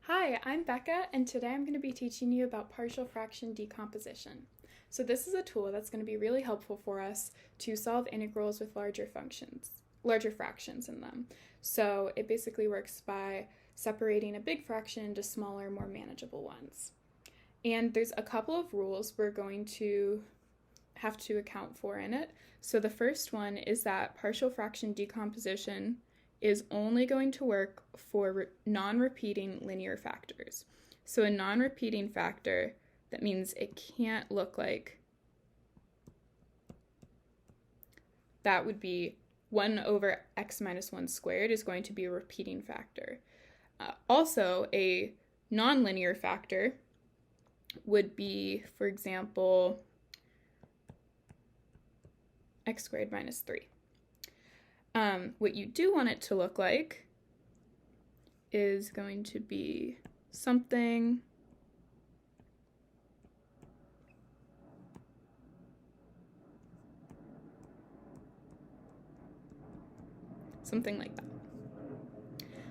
Hi, I'm Becca, and today I'm going to be teaching you about partial fraction decomposition. So this is a tool that's going to be really helpful for us to solve integrals with larger fractions in them. So it basically works by separating a big fraction into smaller, more manageable ones. And there's a couple of rules we're going to have to account for in it. So the first one is that partial fraction decomposition is only going to work for non-repeating linear factors. So a non-repeating factor, that means it can't look like that would be 1 over x minus 1 squared is going to be a repeating factor. Also, a nonlinear factor would be, for example, x squared minus 3. What you do want it to look like is going to be something like that.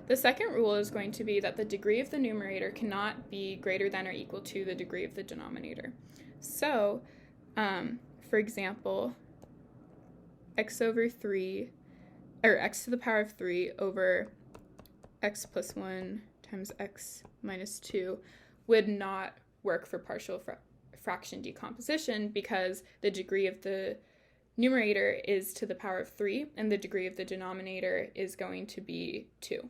The second rule is going to be that the degree of the numerator cannot be greater than or equal to the degree of the denominator. So, for example, x to the power of 3 over x plus 1 times x minus 2 would not work for partial fraction decomposition because the degree of the numerator is to the power of 3 and the degree of the denominator is going to be 2.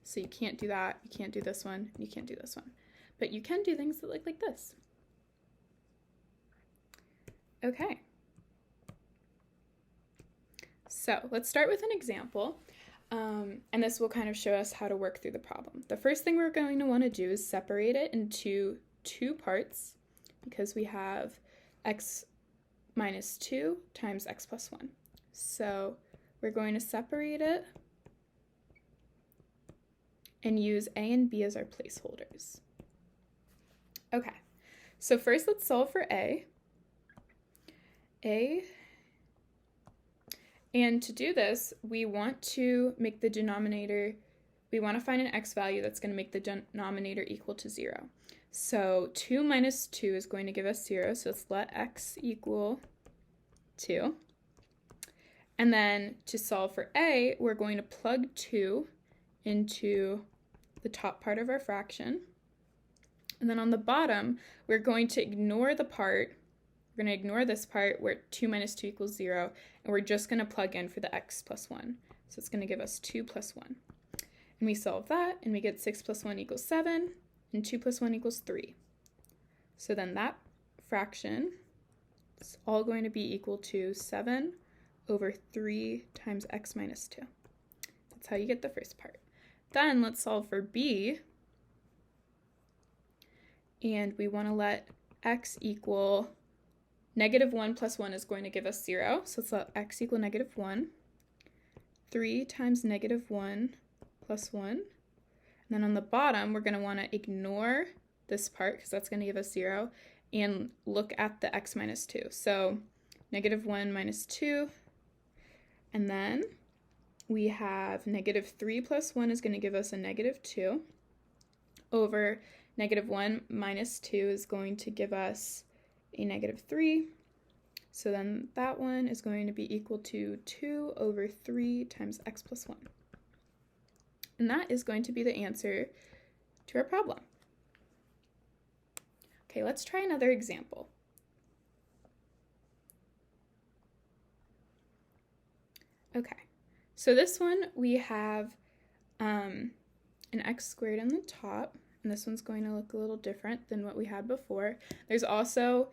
So you can't do that, you can't do this one, you can't do this one. But you can do things that look like this. Okay. So let's start with an example, and this will kind of show us how to work through the problem. The first thing we're going to want to do is separate it into two parts because we have x minus 2 times x plus 1. So we're going to separate it and use a and b as our placeholders. Okay, so first let's solve for a. And to do this, we want to make the denominator, we want to find an x value that's going to make the denominator equal to 0. So 2 minus 2 is going to give us 0, so let's let x equal 2. And then to solve for a, we're going to plug 2 into the top part of our fraction. And then on the bottom, we're going to ignore this part where 2 minus 2 equals 0, and we're just going to plug in for the x plus 1. So it's going to give us 2 plus 1. And we solve that, and we get 6 plus 1 equals 7, and 2 plus 1 equals 3. So then that fraction is all going to be equal to 7 over 3 times x minus 2. That's how you get the first part. Then let's solve for b, and we want to let x equal negative 1 plus 1 is going to give us 0, so let's let x equal negative 1. 3 times negative 1 plus 1. And then on the bottom, we're going to want to ignore this part because that's going to give us 0 and look at the x minus 2. So negative 1 minus 2, and then we have negative 3 plus 1 is going to give us a negative 2 over negative 1 minus 2 is going to give us a negative 3. So then that one is going to be equal to 2 over 3 times x plus 1. And that is going to be the answer to our problem. Okay, let's try another example. Okay, so this one we have an x squared on the top, and this one's going to look a little different than what we had before. There's also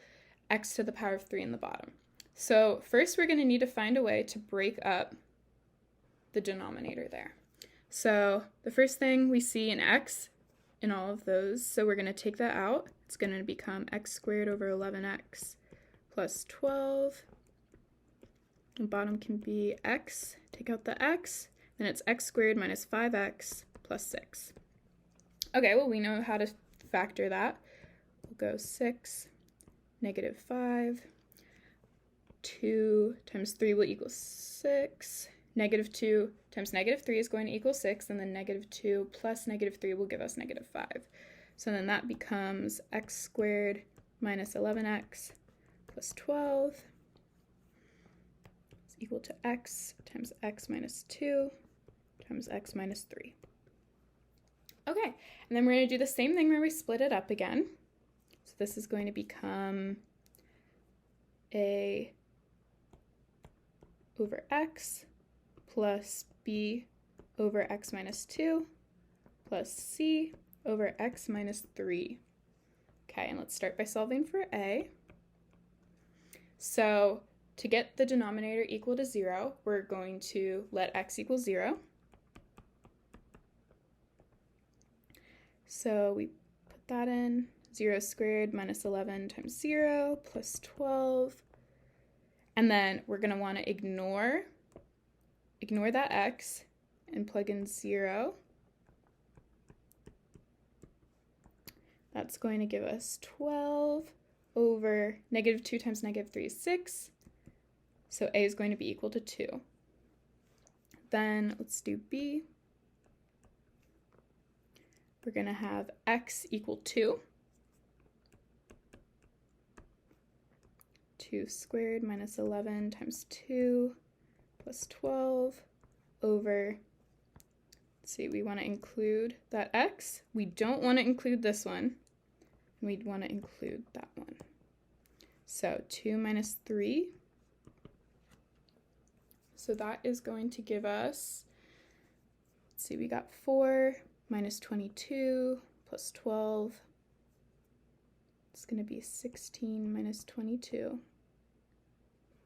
x to the power of 3 in the bottom. So first we're going to need to find a way to break up the denominator there. So the first thing we see an x in all of those, so we're going to take that out. It's going to become x squared over 11x plus 12. The bottom can be x, take out the x, then it's x squared minus 5x plus 6. Okay, well we know how to factor that. We'll go 6, negative 5, 2 times 3 will equal 6, negative 2 times negative 3 is going to equal 6, and then negative 2 plus negative 3 will give us negative 5. So then that becomes x squared minus 11x plus 12 is equal to x times x minus 2 times x minus 3. Okay, and then we're going to do the same thing where we split it up again. So this is going to become a over x plus b over x minus 2 plus c over x minus 3. Okay, and let's start by solving for a. So to get the denominator equal to 0, we're going to let x equal 0. So we put that in, 0 squared minus 11 times 0 plus 12. And then we're going to want to ignore that x and plug in 0. That's going to give us 12 over negative 2 times negative 3 is 6. So a is going to be equal to 2. Then let's do b. We're going to have x equal 2. 2 squared minus 11 times 2 plus 12 over, let's see, we want to include that x. We don't want to include this one. We'd want to include that one. So 2 minus 3. So that is going to give us, let's see, we got 4 minus 22 plus 12. It's going to be 16 minus 22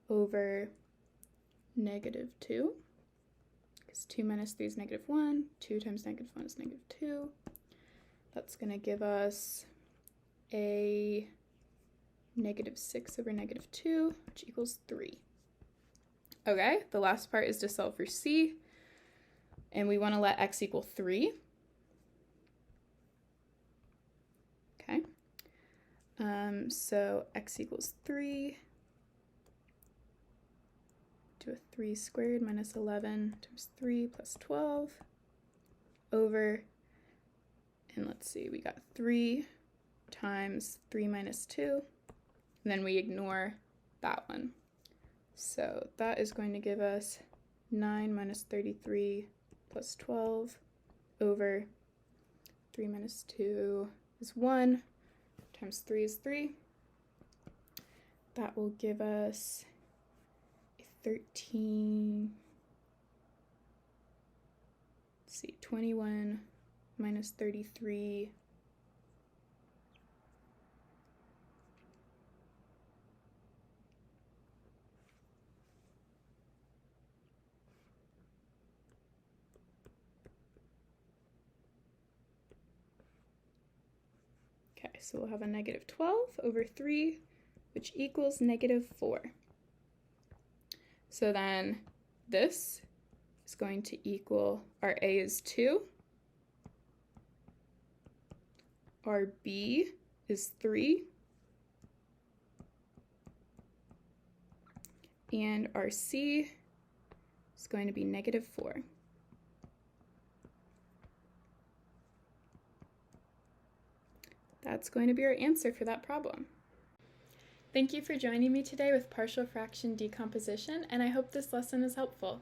over negative 2. Because 2 minus 3 is negative 1. 2 times negative 1 is negative 2. That's going to give us a negative 6 over negative 2, which equals 3. Okay, the last part is to solve for c, and we want to let x equal 3. Okay, so x equals 3. Do a 3 squared minus 11 times 3 plus 12 over, and let's see, we got 3 times 3 minus 2, and then we ignore that one. So that is going to give us 9 minus 33 plus 12 over 3 minus 2 is 1 times 3 is 3. That will give us a 13, let's see, 21 minus 33 . Okay, so we'll have a negative 12 over 3, which equals negative 4. So then this is going to equal, our a is 2, our b is 3, and our c is going to be negative 4. That's going to be our answer for that problem. Thank you for joining me today with partial fraction decomposition, and I hope this lesson is helpful.